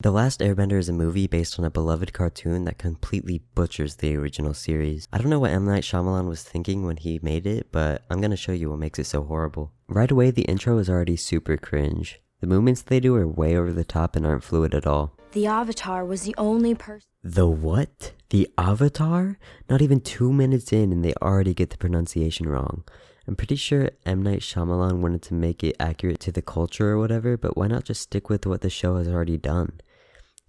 The Last Airbender is a movie based on a beloved cartoon that completely butchers the original series. I don't know what M. Night Shyamalan was thinking when he made it, but I'm gonna show you what makes it so horrible. Right away, the intro is already super cringe. The movements they do are way over the top and aren't fluid at all. The Avatar was the only person. The what? The Avatar? Not even 2 minutes in and they already get the pronunciation wrong. I'm pretty sure M. Night Shyamalan wanted to make it accurate to the culture or whatever, but why not just stick with what the show has already done?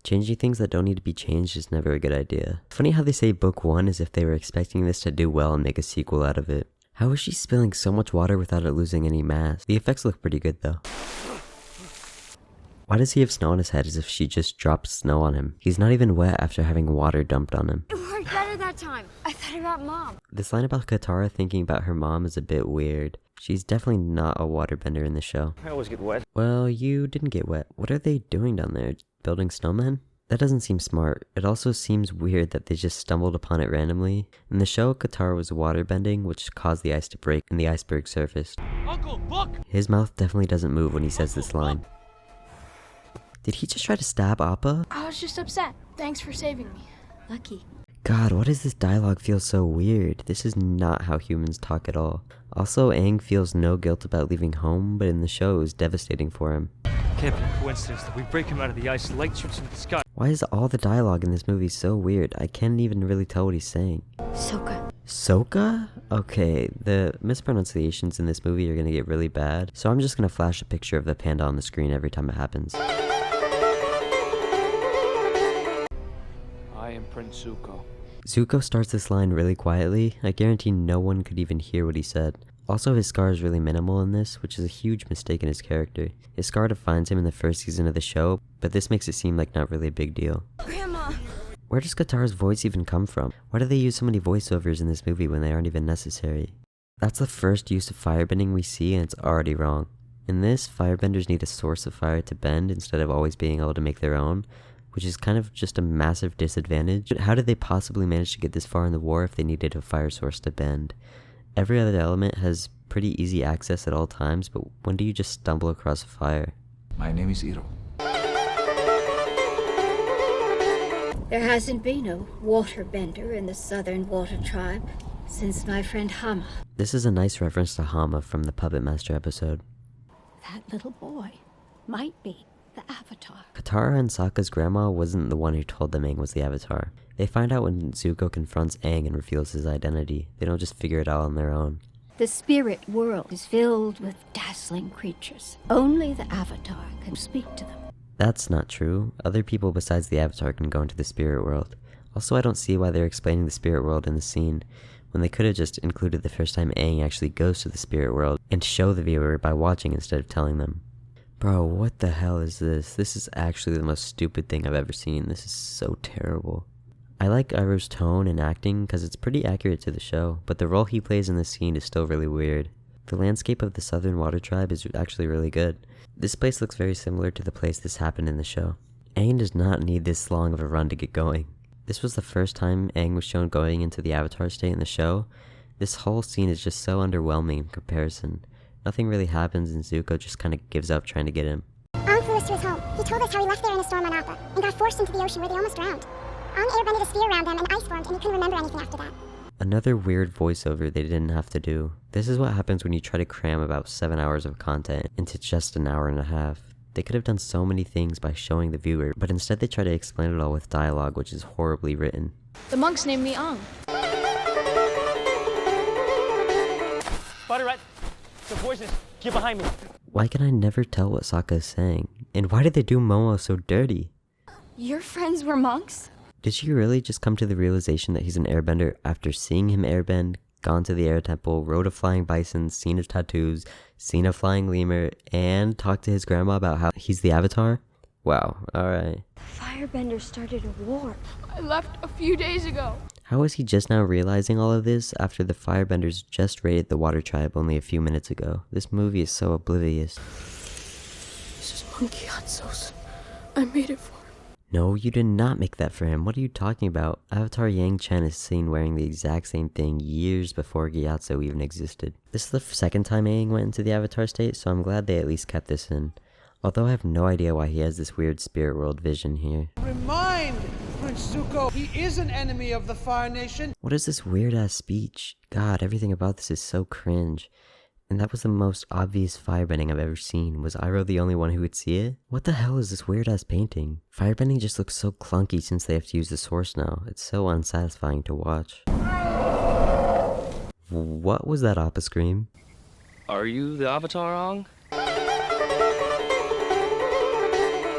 Changing things that don't need to be changed is never a good idea. Funny how they say book 1 as if they were expecting this to do well and make a sequel out of it. How is she spilling so much water without it losing any mass? The effects look pretty good though. Why does he have snow on his head as if she just dropped snow on him? He's not even wet after having water dumped on him. It worked better that time. I thought about Mom. This line about Katara thinking about her mom is a bit weird. She's definitely not a waterbender in the show. I always get wet. Well, you didn't get wet. What are they doing down there? Building snowmen? That doesn't seem smart. It also seems weird that they just stumbled upon it randomly. In the show, Katara was waterbending, which caused the ice to break and the iceberg surfaced. Uncle, look! His mouth definitely doesn't move when he says this line. Did he just try to stab Appa? I was just upset. Thanks for saving me. Lucky. God, why does this dialogue feel so weird? This is not how humans talk at all. Also, Aang feels no guilt about leaving home, but in the show it was devastating for him. Can't be a coincidence that we break him out of the ice, light shoots into the sky. Why is all the dialogue in this movie so weird? I can't even really tell what he's saying. Sokka. Sokka? Okay, the mispronunciations in this movie are gonna get really bad, so I'm just gonna flash a picture of the panda on the screen every time it happens. I am Prince Zuko. Zuko starts this line really quietly. I guarantee no one could even hear what he said. Also, his scar is really minimal in this, which is a huge mistake in his character. His scar defines him in the first season of the show, but this makes it seem like not really a big deal. Grandma. Where does Katara's voice even come from? Why do they use so many voiceovers in this movie when they aren't even necessary? That's the first use of firebending we see and it's already wrong. In this, firebenders need a source of fire to bend instead of always being able to make their own, which is kind of just a massive disadvantage. How did they possibly manage to get this far in the war if they needed a fire source to bend? Every other element has pretty easy access at all times, but when do you just stumble across a fire? My name is Iro. There hasn't been a waterbender in the Southern Water Tribe since my friend Hama. This is a nice reference to Hama from the Puppet Master episode. That little boy might be the Avatar. Katara and Sokka's grandma wasn't the one who told them Aang was the Avatar. They find out when Zuko confronts Aang and reveals his identity. They don't just figure it out on their own. The spirit world is filled with dazzling creatures. Only the Avatar can speak to them. That's not true. Other people besides the Avatar can go into the spirit world. Also, I don't see why they're explaining the spirit world in the scene, when they could have just included the first time Aang actually goes to the spirit world and show the viewer by watching instead of telling them. Bro, what the hell is this? This is actually the most stupid thing I've ever seen. This is so terrible. I like Iroh's tone and acting because it's pretty accurate to the show, but the role he plays in this scene is still really weird. The landscape of the Southern Water Tribe is actually really good. This place looks very similar to the place this happened in the show. Aang does not need this long of a run to get going. This was the first time Aang was shown going into the Avatar state in the show. This whole scene is just so underwhelming in comparison. Nothing really happens and Zuko just kind of gives up trying to get him. Aang flew us to his home. He told us how he left there in a storm on Appa and got forced into the ocean where they almost drowned. Aang airbended a sphere around them and ice formed and he couldn't remember anything after that. Another weird voiceover they didn't have to do. This is what happens when you try to cram about 7 hours of content into just an hour and a half. They could have done so many things by showing the viewer, but instead they try to explain it all with dialogue which is horribly written. The monks named me Aang. Spider Rat, the poisonous. Get behind me. Why can I never tell what Sokka is saying? And why did they do Momo so dirty? Your friends were monks? Did she really just come to the realization that he's an airbender after seeing him airbend, gone to the air temple, rode a flying bison, seen his tattoos, seen a flying lemur, and talked to his grandma about how he's the Avatar? Wow, alright. Firebender started a war. I left a few days ago. How is he just now realizing all of this after the Firebenders just raided the Water Tribe only a few minutes ago? This movie is so oblivious. This is Monkey Hatsos. I made it for him. No, you did not make that for him. What are you talking about? Avatar Yang Chen is seen wearing the exact same thing years before Gyatso even existed. This is the second time Aang went into the Avatar state, so I'm glad they at least kept this in. Although I have no idea why he has this weird spirit world vision here. Remind Prince Zuko, he is an enemy of the Fire Nation. What is this weird ass speech? God, everything about this is so cringe. And that was the most obvious firebending I've ever seen. Was Iroh the only one who would see it? What the hell is this weird ass painting? Firebending just looks so clunky since they have to use the source now. It's so unsatisfying to watch. What was that Appa scream? Are you the Avatar, Ong?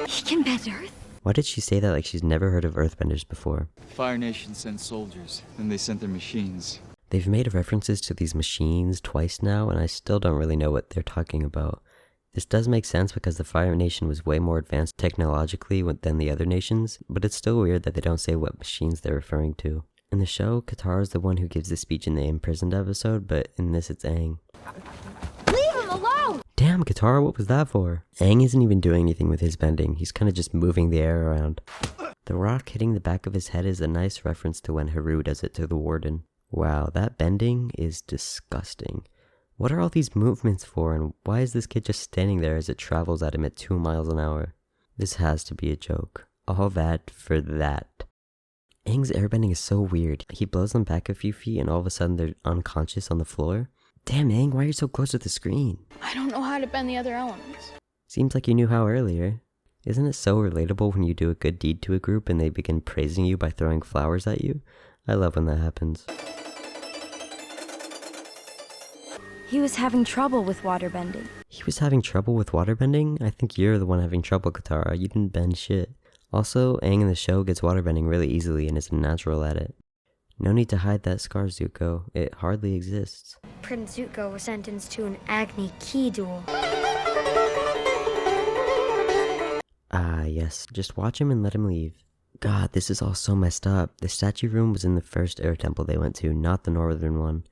He can bend Earth? Why did she say that like she's never heard of earthbenders before? Fire Nation sent soldiers, then they sent their machines. They've made references to these machines twice now, and I still don't really know what they're talking about. This does make sense because the Fire Nation was way more advanced technologically than the other nations, but it's still weird that they don't say what machines they're referring to. In the show, Katara is the one who gives the speech in the imprisoned episode, but in this it's Aang. Leave him alone! Damn, Katara, what was that for? Aang isn't even doing anything with his bending, he's kinda just moving the air around. The rock hitting the back of his head is a nice reference to when Haru does it to the Warden. Wow, that bending is disgusting. What are all these movements for, and why is this kid just standing there as it travels at him at 2 miles an hour? This has to be a joke. All that for that. Aang's airbending is so weird. He blows them back a few feet and all of a sudden they're unconscious on the floor. Damn, Aang, why are you so close to the screen? I don't know how to bend the other elements. Seems like you knew how earlier. Isn't it so relatable when you do a good deed to a group and they begin praising you by throwing flowers at you? I love when that happens. He was having trouble with waterbending. He was having trouble with waterbending? I think you're the one having trouble, Katara. You didn't bend shit. Also, Aang in the show gets waterbending really easily and is natural at it. No need to hide that scar, Zuko. It hardly exists. Prince Zuko was sentenced to an Agni Ki duel. Ah, yes. Just watch him and let him leave. God, this is all so messed up. The statue room was in the first air temple they went to, not the northern one.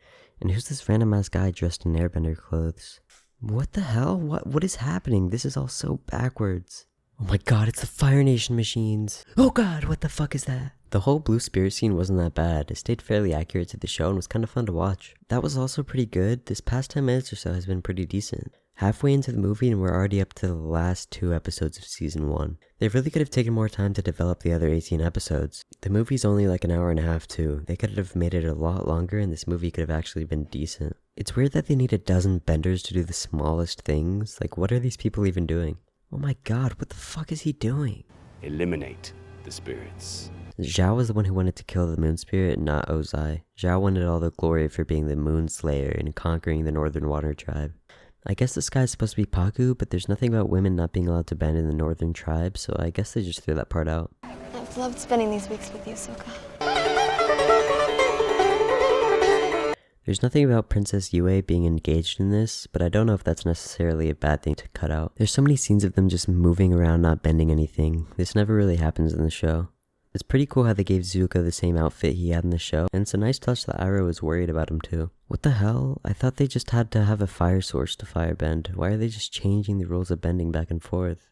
And who's this random ass guy dressed in airbender clothes? What the hell? What is happening? This is all so backwards. Oh my god, it's the Fire Nation machines. Oh god, what the fuck is that? The whole blue spirit scene wasn't that bad. It stayed fairly accurate to the show and was kind of fun to watch. That was also pretty good. This past 10 minutes or so has been pretty decent. Halfway into the movie and we're already up to the last 2 episodes of season 1. They really could have taken more time to develop the other 18 episodes. The movie's only like an hour and a half too. They could have made it a lot longer and this movie could have actually been decent. It's weird that they need a dozen benders to do the smallest things. Like, what are these people even doing? Oh my god, what the fuck is he doing? Eliminate the spirits. Zhao was the one who wanted to kill the moon spirit, not Ozai. Zhao wanted all the glory for being the moon slayer and conquering the northern water tribe. I guess this guy's supposed to be Paku, but there's nothing about women not being allowed to bend in the northern tribe, so I guess they just threw that part out. I've loved spending these weeks with you, Sokka. There's nothing about Princess Yue being engaged in this, but I don't know if that's necessarily a bad thing to cut out. There's so many scenes of them just moving around not bending anything. This never really happens in the show. It's pretty cool how they gave Zuko the same outfit he had in the show, and it's a nice touch that Iroh was worried about him too. What the hell? I thought they just had to have a fire source to firebend. Why are they just changing the rules of bending back and forth?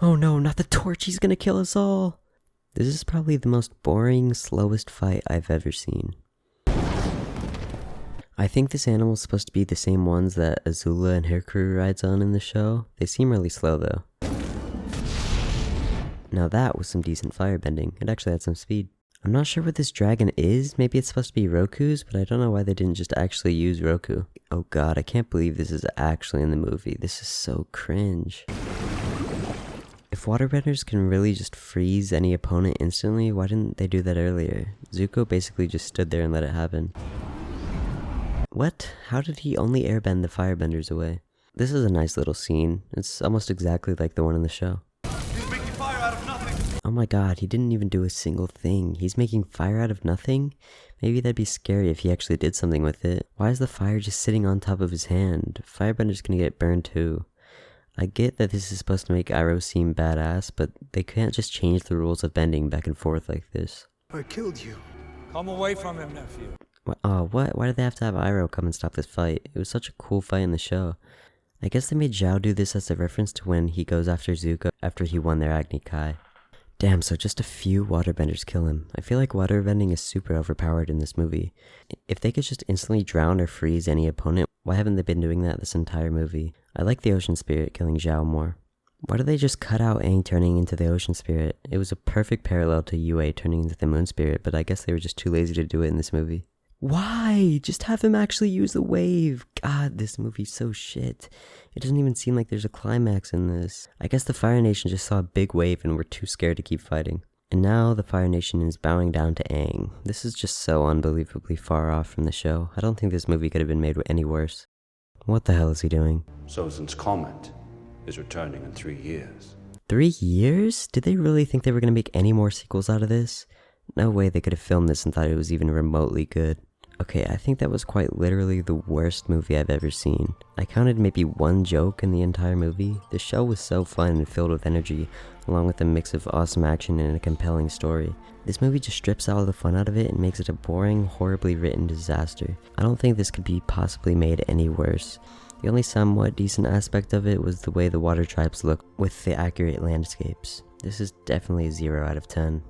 Oh no, not the torch, he's gonna kill us all! This is probably the most boring, slowest fight I've ever seen. I think this animal is supposed to be the same ones that Azula and her crew rides on in the show. They seem really slow though. Now that was some decent firebending. It actually had some speed. I'm not sure what this dragon is. Maybe it's supposed to be Roku's, but I don't know why they didn't just actually use Roku. Oh god, I can't believe this is actually in the movie. This is so cringe. If waterbenders can really just freeze any opponent instantly, why didn't they do that earlier? Zuko basically just stood there and let it happen. What? How did he only airbend the firebenders away? This is a nice little scene. It's almost exactly like the one in the show. He's making fire out of nothing. Oh my god, he didn't even do a single thing. He's making fire out of nothing? Maybe that'd be scary if he actually did something with it. Why is the fire just sitting on top of his hand? Firebender's gonna get burned too. I get that this is supposed to make Iroh seem badass, but they can't just change the rules of bending back and forth like this. I killed you. Come away from him, nephew. What? Why did they have to have Iroh come and stop this fight? It was such a cool fight in the show. I guess they made Zhao do this as a reference to when he goes after Zuko after he won their Agni Kai. Damn, so just a few waterbenders kill him. I feel like waterbending is super overpowered in this movie. If they could just instantly drown or freeze any opponent, why haven't they been doing that this entire movie? I like the ocean spirit killing Zhao more. Why did they just cut out Aang turning into the ocean spirit? It was a perfect parallel to Yue turning into the moon spirit, but I guess they were just too lazy to do it in this movie. Why? Just have him actually use the wave. God, this movie's so shit. It doesn't even seem like there's a climax in this. I guess the Fire Nation just saw a big wave and were too scared to keep fighting. And now the Fire Nation is bowing down to Aang. This is just so unbelievably far off from the show. I don't think this movie could have been made any worse. What the hell is he doing? Sozin's comet is returning in 3 years. 3 years? Did they really think they were going to make any more sequels out of this? No way they could have filmed this and thought it was even remotely good. Okay, I think that was quite literally the worst movie I've ever seen. I counted maybe one joke in the entire movie. The show was so fun and filled with energy, along with a mix of awesome action and a compelling story. This movie just strips all the fun out of it and makes it a boring, horribly written disaster. I don't think this could be possibly made any worse. The only somewhat decent aspect of it was the way the water tribes look with the accurate landscapes. This is definitely a 0 out of 10.